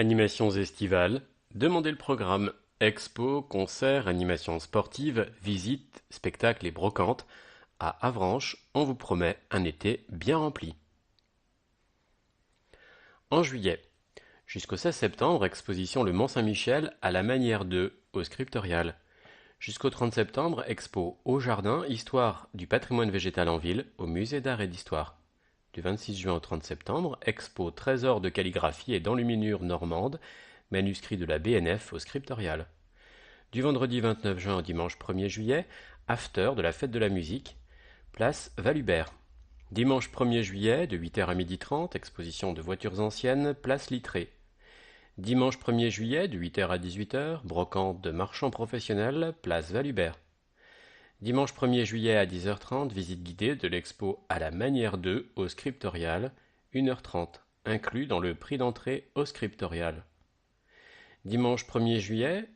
Animations estivales, demandez le programme. Expo, concerts, animations sportives, visites, spectacles et brocantes. À Avranches, on vous promet un été bien rempli. En juillet, jusqu'au 16 septembre, exposition Le Mont-Saint-Michel à la manière de, au Scriptorial. Jusqu'au 30 septembre, expo Au Jardin, histoire du patrimoine végétal en ville, au musée d'art et d'histoire. Du 26 juin au 30 septembre, expo Trésor de calligraphie et d'enluminure normande, manuscrit de la BNF au Scriptorial. Du vendredi 29 juin au dimanche 1er juillet, after de la fête de la musique, place Valubert. Dimanche 1er juillet, de 8h à 12h30, exposition de voitures anciennes, place Littré. Dimanche 1er juillet, de 8h à 18h, brocante de marchands professionnels, place Valubert. Dimanche 1er juillet à 10h30, visite guidée de l'expo à la manière de au Scriptorial, 1h30, inclus dans le prix d'entrée au Scriptorial. Dimanche 1er juillet,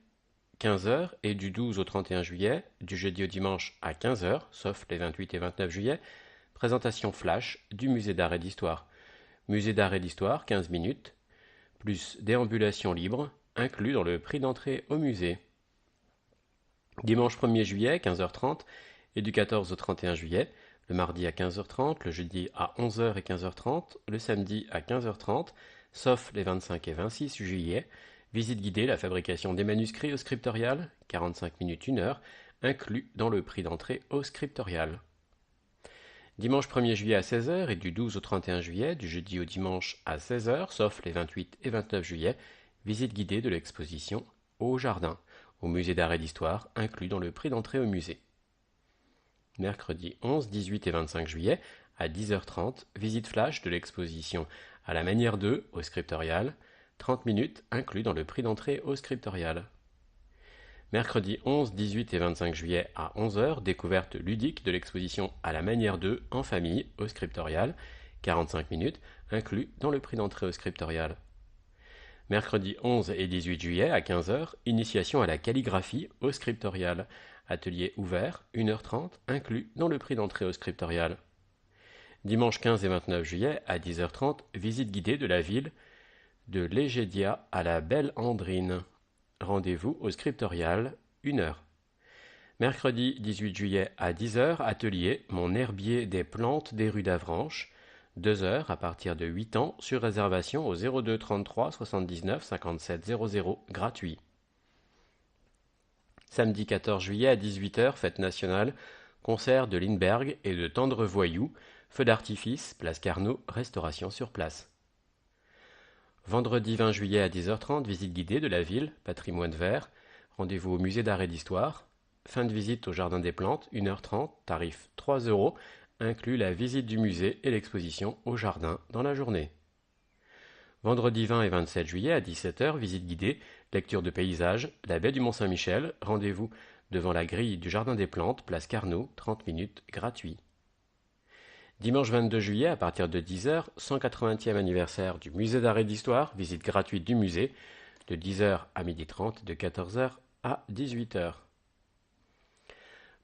15h, et du 12 au 31 juillet, du jeudi au dimanche à 15h, sauf les 28 et 29 juillet, présentation flash du musée d'art et d'histoire. Musée d'art et d'histoire, 15 minutes, plus déambulation libre, inclus dans le prix d'entrée au musée. Dimanche 1er juillet, 15h30, et du 14 au 31 juillet, le mardi à 15h30, le jeudi à 11h et 15h30, le samedi à 15h30, sauf les 25 et 26 juillet, visite guidée, la fabrication des manuscrits au Scriptorial, 45 minutes 1 heure, inclus dans le prix d'entrée au Scriptorial. Dimanche 1er juillet à 16h et du 12 au 31 juillet, du jeudi au dimanche à 16h, sauf les 28 et 29 juillet, visite guidée de l'exposition Au Jardin, au musée d'art et d'histoire, inclus dans le prix d'entrée au musée. Mercredi 11, 18 et 25 juillet, à 10h30, visite flash de l'exposition à la manière de au Scriptorial, 30 minutes inclus dans le prix d'entrée au Scriptorial. Mercredi 11, 18 et 25 juillet à 11h, découverte ludique de l'exposition à la manière de en famille au Scriptorial, 45 minutes inclus dans le prix d'entrée au Scriptorial. Mercredi 11 et 18 juillet à 15h, initiation à la calligraphie au Scriptorial. Atelier ouvert, 1h30, inclus dans le prix d'entrée au Scriptorial. Dimanche 15 et 29 juillet à 10h30, visite guidée de la ville de Légédia à la Belle Andrine. Rendez-vous au Scriptorial, 1h. Mercredi 18 juillet à 10h, atelier Mon herbier des plantes des rues d'Avranches. 2h à partir de 8 ans, sur réservation au 02 33 79 57 00, gratuit. Samedi 14 juillet à 18h, fête nationale, concert de Lindbergh et de Tendre Voyou, feu d'artifice, place Carnot, restauration sur place. Vendredi 20 juillet à 10h30, visite guidée de la ville, patrimoine vert, rendez-vous au musée d'art et d'histoire, fin de visite au jardin des plantes, 1h30, tarif 3 €, inclut la visite du musée et l'exposition au jardin dans la journée. Vendredi 20 et 27 juillet à 17h, visite guidée, lecture de paysages, la baie du Mont-Saint-Michel, rendez-vous devant la grille du jardin des plantes, place Carnot, 30 minutes, gratuit. Dimanche 22 juillet, à partir de 10h, 180e anniversaire du musée d'art et d'histoire, visite gratuite du musée, de 10h à 12h30, de 14h à 18h.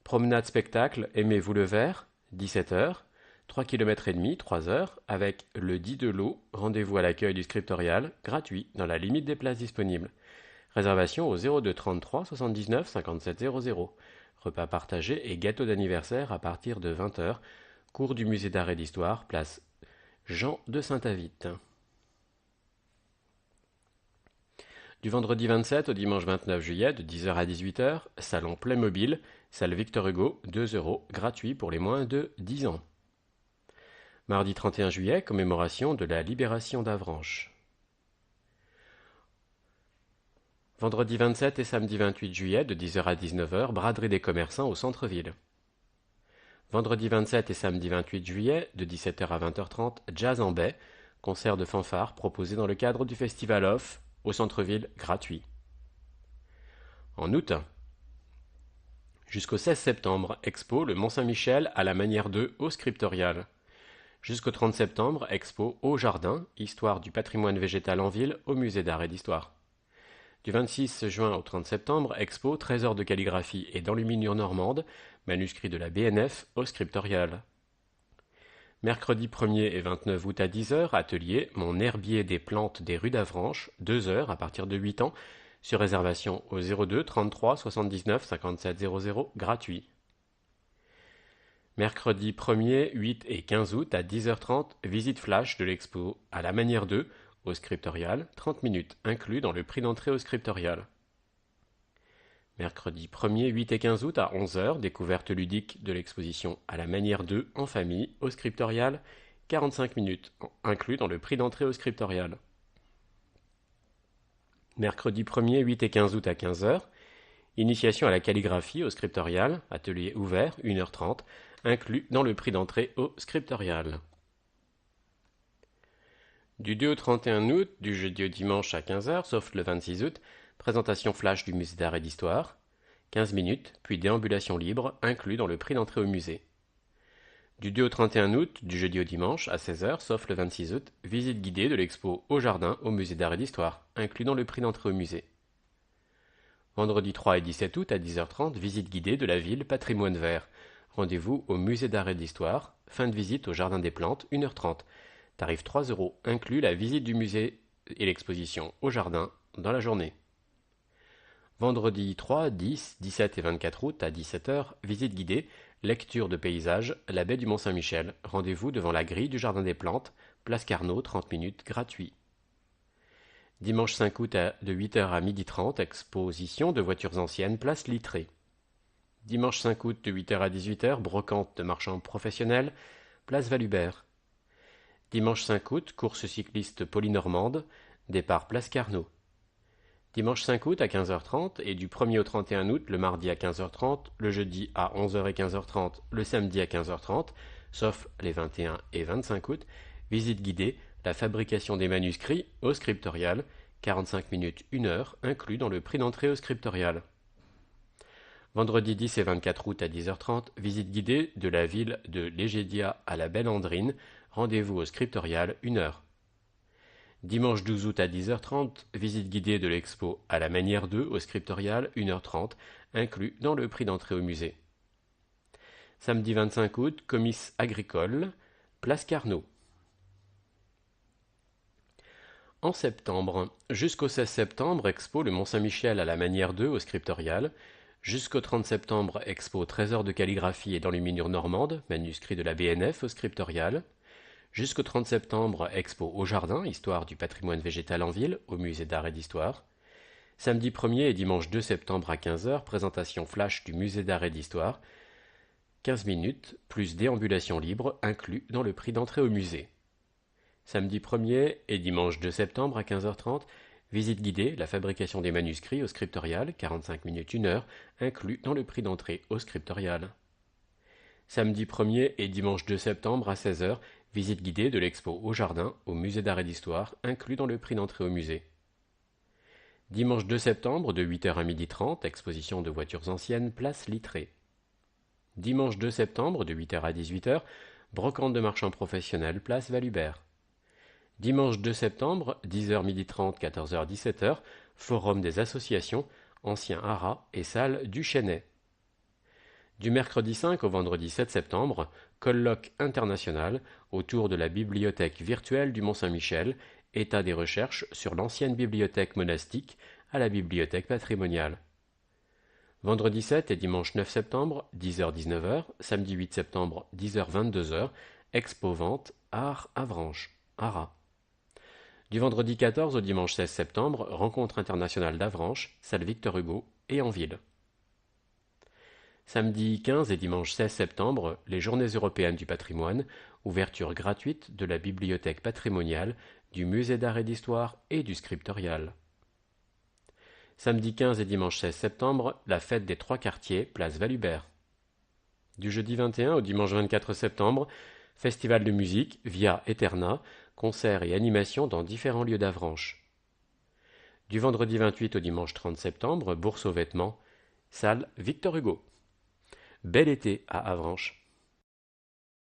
Promenade spectacle, aimez-vous le vert, 17h, 3 km et demi, 3h, avec le dit de l'eau, rendez-vous à l'accueil du Scriptorial, gratuit, dans la limite des places disponibles. Réservation au 02 33 79 57 00. Repas partagé et gâteau d'anniversaire à partir de 20h. Cours du musée d'art et d'histoire, place Jean de Saint-Avite. Du vendredi 27 au dimanche 29 juillet, de 10h à 18h, salon Playmobil, salle Victor Hugo, 2 €, gratuit pour les moins de 10 ans. Mardi 31 juillet, commémoration de la libération d'Avranches. Vendredi 27 et samedi 28 juillet, de 10h à 19h, braderie des commerçants au centre-ville. Vendredi 27 et samedi 28 juillet, de 17h à 20h30, jazz en baie, concert de fanfare proposé dans le cadre du Festival Off, au centre-ville, gratuit. En août, jusqu'au 16 septembre, expo Le Mont-Saint-Michel à la manière de au Scriptorial. Jusqu'au 30 septembre, expo Au Jardin, histoire du patrimoine végétal en ville, au musée d'art et d'histoire. Du 26 juin au 30 septembre, expo Trésor de calligraphie et d'enluminure normande, manuscrit de la BNF au Scriptorial. Mercredi 1er et 29 août à 10 heures, atelier Mon herbier des plantes des rues d'Avranches, 2 heures à partir de 8 ans, sur réservation au 02 33 79 57 00, gratuit. Mercredi 1er, 8 et 15 août à 10h30, visite flash de l'expo à la manière 2, au scriptorial, 30 minutes, inclus dans le prix d'entrée au scriptorial. Mercredi 1er, 8 et 15 août à 11h, découverte ludique de l'exposition à la manière 2 en famille, au scriptorial, 45 minutes, inclus dans le prix d'entrée au scriptorial. Mercredi 1er, 8 et 15 août à 15h, initiation à la calligraphie au scriptorial, atelier ouvert, 1h30, inclus dans le prix d'entrée au scriptorial. Du 2 au 31 août, du jeudi au dimanche à 15h, sauf le 26 août, présentation flash du musée d'art et d'histoire, 15 minutes, puis déambulation libre, inclus dans le prix d'entrée au musée. Du 2 au 31 août, du jeudi au dimanche, à 16h, sauf le 26 août, visite guidée de l'expo au jardin au musée d'art et d'histoire, inclus dans le prix d'entrée au musée. Vendredi 3 et 17 août à 10h30, visite guidée de la ville Patrimoine Vert. Rendez-vous au musée d'art et d'histoire, fin de visite au jardin des plantes, 1h30. Tarif 3 €, inclus la visite du musée et l'exposition au jardin dans la journée. Vendredi 3, 10, 17 et 24 août à 17h, visite guidée, lecture de paysages, la baie du Mont-Saint-Michel. Rendez-vous devant la grille du jardin des plantes, place Carnot, 30 minutes, gratuit. Dimanche 5 août de 8h à 12h30, exposition de voitures anciennes, place Littré. Dimanche 5 août de 8h à 18h, brocante de marchands professionnels, place Valubert. Dimanche 5 août, course cycliste polynormande, départ place Carnot. Dimanche 5 août à 15h30 et du 1er au 31 août, le mardi à 15h30, le jeudi à 11h et 15h30, le samedi à 15h30, sauf les 21 et 25 août, visite guidée, la fabrication des manuscrits au scriptorial, 45 minutes 1 heure, inclus dans le prix d'entrée au scriptorial. Vendredi 10 et 24 août à 10h30, visite guidée de la ville de Légédia à la Belle Andrine, rendez-vous au scriptorial, 1 heure. Dimanche 12 août à 10h30, visite guidée de l'expo à la manière 2 au scriptorial, 1h30, inclus dans le prix d'entrée au musée. Samedi 25 août, comice agricole, place Carnot. En septembre, jusqu'au 16 septembre, expo le Mont-Saint-Michel à la manière 2 au scriptorial. Jusqu'au 30 septembre, expo Trésor de calligraphie et d'enluminure normande, manuscrit de la BNF au scriptorial. Jusqu'au 30 septembre, expo au jardin, histoire du patrimoine végétal en ville, au musée d'art et d'histoire. Samedi 1er et dimanche 2 septembre à 15h, présentation flash du musée d'art et d'histoire. 15 minutes, plus déambulation libre, inclus dans le prix d'entrée au musée. Samedi 1er et dimanche 2 septembre à 15h30, visite guidée, la fabrication des manuscrits au scriptorial, 45 minutes 1 heure, inclus dans le prix d'entrée au scriptorial. Samedi 1er et dimanche 2 septembre à 16h, visite guidée de l'expo au jardin, au musée d'art et d'histoire, inclus dans le prix d'entrée au musée. Dimanche 2 septembre, de 8h à 12h30, exposition de voitures anciennes, place Littré. Dimanche 2 septembre, de 8h à 18h, brocante de marchands professionnels, place Valubert. Dimanche 2 septembre, 10h, 12h30, 14h, 17h, forum des associations, ancien haras et salle du Chênay. Du mercredi 5 au vendredi 7 septembre, colloque international autour de la bibliothèque virtuelle du Mont-Saint-Michel, état des recherches sur l'ancienne bibliothèque monastique à la bibliothèque patrimoniale. Vendredi 7 et dimanche 9 septembre, 10h-19h, samedi 8 septembre, 10h-22h, expo-vente Art Avranches, Haras. Du vendredi 14 au dimanche 16 septembre, rencontre internationale d'Avranches, salle Victor Hugo et en ville. Samedi 15 et dimanche 16 septembre, les Journées européennes du patrimoine, ouverture gratuite de la bibliothèque patrimoniale, du musée d'art et d'histoire et du scriptorial. Samedi 15 et dimanche 16 septembre, la fête des trois quartiers, place Valubert. Du jeudi 21 au dimanche 24 septembre, festival de musique, Via Eterna, concerts et animations dans différents lieux d'Avranches. Du vendredi 28 au dimanche 30 septembre, bourse aux vêtements, salle Victor Hugo. Bel été à Avranches.